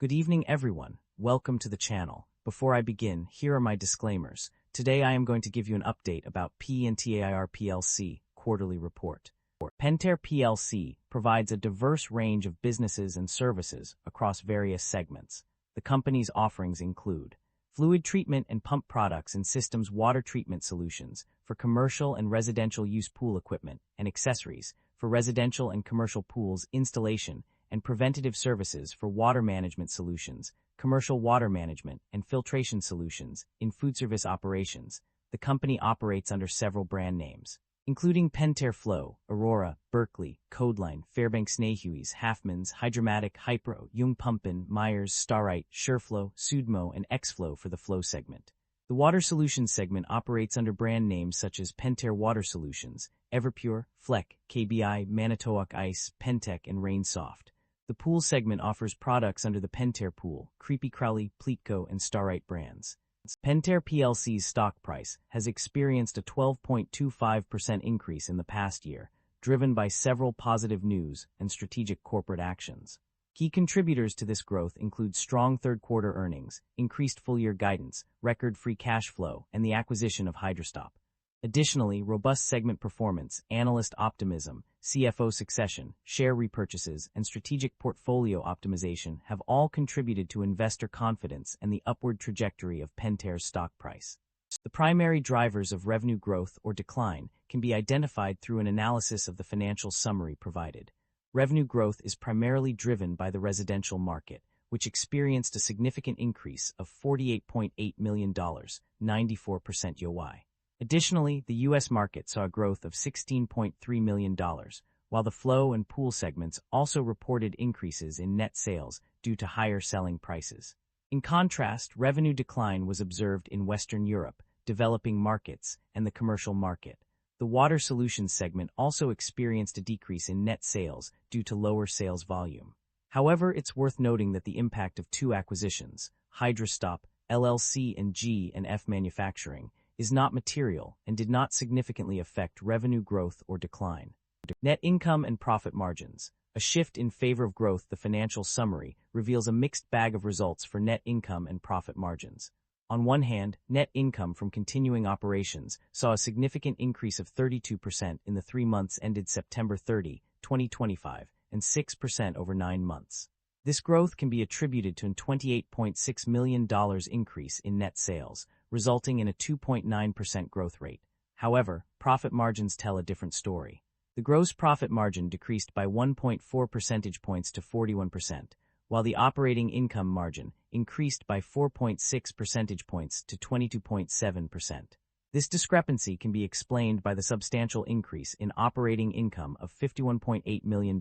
Good evening, everyone. Welcome to the channel. Before I begin, here are my disclaimers. Today I am going to give you an update about PENTAIR PLC quarterly report. PENTAIR PLC provides a diverse range of businesses and services across various segments. The company's offerings include fluid treatment and pump products and systems, water treatment solutions for commercial and residential use, pool equipment and accessories for residential and commercial pools, installation and preventative services for water management solutions, commercial water management and filtration solutions in food service operations. The company operates under several brand names, including PENTAIR Flow, Aurora, Berkeley, Codeline, Fairbanks, Nahues, Halfmans, Hydromatic, Hypro, Jung Pumpin, Myers, Starite, Sureflow, Sudmo, and Xflow for the Flow segment. The Water Solutions segment operates under brand names such as PENTAIR Water Solutions, Everpure, Fleck, KBI, Manitowoc Ice, Pentec, and Rainsoft. The Pool segment offers products under the PENTAIR Pool, Creepy Crowley, Pleatco, and Starite brands. PENTAIR PLC's stock price has experienced a 12.25% increase in the past year, driven by several positive news and strategic corporate actions. Key contributors to this growth include strong third-quarter earnings, increased full-year guidance, record free cash flow, and the acquisition of Hydrostop. Additionally, robust segment performance, analyst optimism, CFO succession, share repurchases, and strategic portfolio optimization have all contributed to investor confidence and the upward trajectory of PENTAIR's stock price. The primary drivers of revenue growth or decline can be identified through an analysis of the financial summary provided. Revenue growth is primarily driven by the residential market, which experienced a significant increase of $48.8 million, 94% YoY. Additionally, the U.S. market saw a growth of $16.3 million, while the Flow and Pool segments also reported increases in net sales due to higher selling prices. In contrast, revenue decline was observed in Western Europe, developing markets, and the commercial market. The Water Solutions segment also experienced a decrease in net sales due to lower sales volume. However, it's worth noting that the impact of two acquisitions, Hydrostop, LLC and G&F Manufacturing, is not material and did not significantly affect revenue growth or decline. Net income and profit margins. A shift in favor of growth. The financial summary reveals a mixed bag of results for net income and profit margins. On one hand, net income from continuing operations saw a significant increase of 32% in the 3 months ended September 30, 2025, and 6% over 9 months. This growth can be attributed to a $28.6 million increase in net sales, resulting in a 2.9% growth rate. However, profit margins tell a different story. The gross profit margin decreased by 1.4 percentage points to 41%, while the operating income margin increased by 4.6 percentage points to 22.7%. This discrepancy can be explained by the substantial increase in operating income of $51.8 million,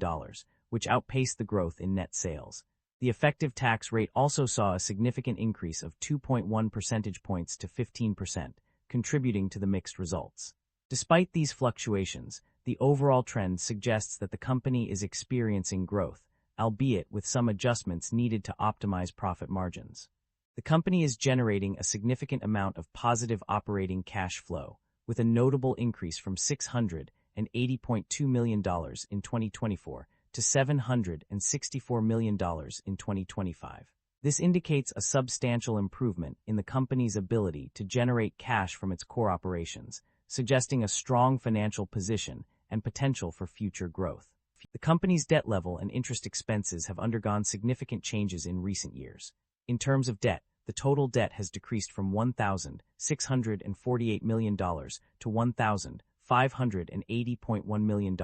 which outpaced the growth in net sales. The effective tax rate also saw a significant increase of 2.1 percentage points to 15%, contributing to the mixed results. Despite these fluctuations, the overall trend suggests that the company is experiencing growth, albeit with some adjustments needed to optimize profit margins. The company is generating a significant amount of positive operating cash flow, with a notable increase from $680.2 million in 2024 to $764 million in 2025. This indicates a substantial improvement in the company's ability to generate cash from its core operations, suggesting a strong financial position and potential for future growth. The company's debt level and interest expenses have undergone significant changes in recent years. In terms of debt, the total debt has decreased from $1,648 million to $1,580.1 million,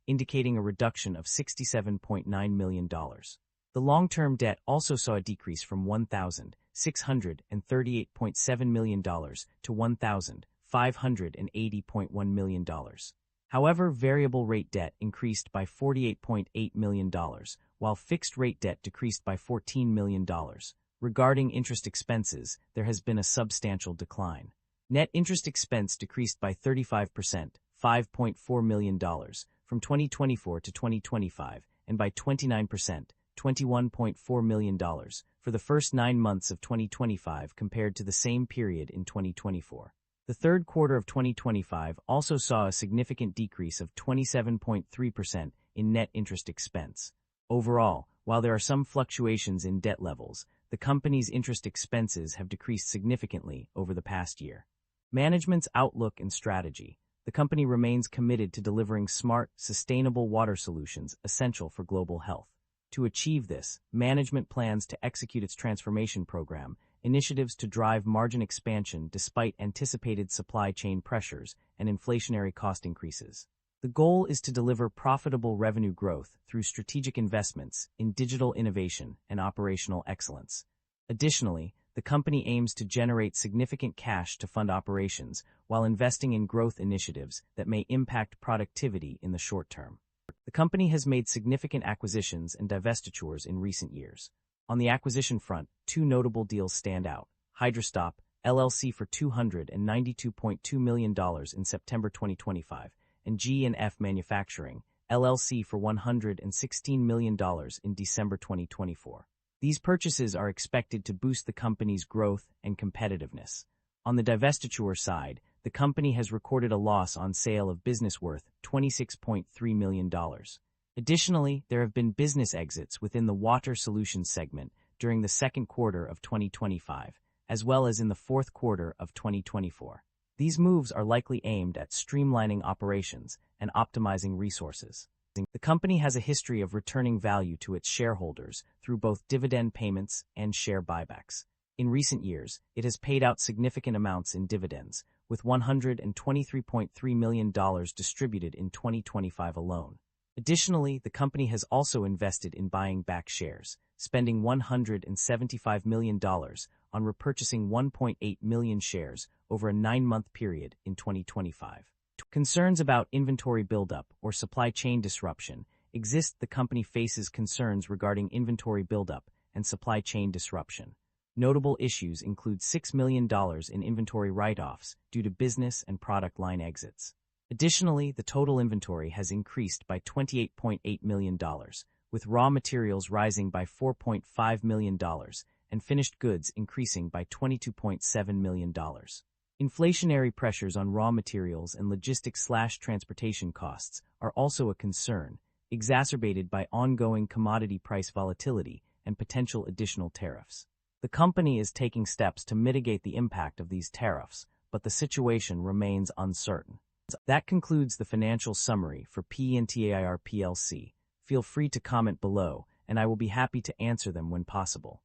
indicating a reduction of $67.9 million. The long-term debt also saw a decrease from $1,638.7 million to $1,580.1 million. However, variable rate debt increased by $48.8 million, while fixed rate debt decreased by $14 million. Regarding interest expenses, there has been a substantial decline. Net interest expense decreased by 35%, $5.4 million, from 2024 to 2025, and by 29%, $21.4 million, for the first 9 months of 2025 compared to the same period in 2024. The third quarter of 2025 also saw a significant decrease of 27.3% in net interest expense. Overall, while there are some fluctuations in debt levels, the company's interest expenses have decreased significantly over the past year. Management's outlook and strategy. The company remains committed to delivering smart, sustainable water solutions essential for global health. To achieve this, management plans to execute its transformation program, initiatives to drive margin expansion despite anticipated supply chain pressures and inflationary cost increases. The goal is to deliver profitable revenue growth through strategic investments in digital innovation and operational excellence. Additionally, the company aims to generate significant cash to fund operations while investing in growth initiatives that may impact productivity in the short term. The company has made significant acquisitions and divestitures in recent years. On the acquisition front, two notable deals stand out. Hydrostop, LLC for $292.2 million in September 2025, and G&F Manufacturing, LLC for $116 million in December 2024. These purchases are expected to boost the company's growth and competitiveness. On the divestiture side, the company has recorded a loss on sale of business worth $26.3 million. Additionally, there have been business exits within the Water Solutions segment during the second quarter of 2025, as well as in the fourth quarter of 2024. These moves are likely aimed at streamlining operations and optimizing resources. The company has a history of returning value to its shareholders through both dividend payments and share buybacks. In recent years, it has paid out significant amounts in dividends, with $123.3 million distributed in 2025 alone. Additionally, the company has also invested in buying back shares, spending $175 million on repurchasing 1.8 million shares over a 9-month period in 2025. Concerns about inventory buildup or supply chain disruption exist. The company faces concerns regarding inventory buildup and supply chain disruption. Notable issues include $6 million in inventory write-offs due to business and product line exits. Additionally, the total inventory has increased by $28.8 million, with raw materials rising by $4.5 million and finished goods increasing by $22.7 million. Inflationary pressures on raw materials and logistics/transportation costs are also a concern, exacerbated by ongoing commodity price volatility and potential additional tariffs. The company is taking steps to mitigate the impact of these tariffs, but the situation remains uncertain. That concludes the financial summary for PENTAIR PLC. Feel free to comment below, and I will be happy to answer them when possible.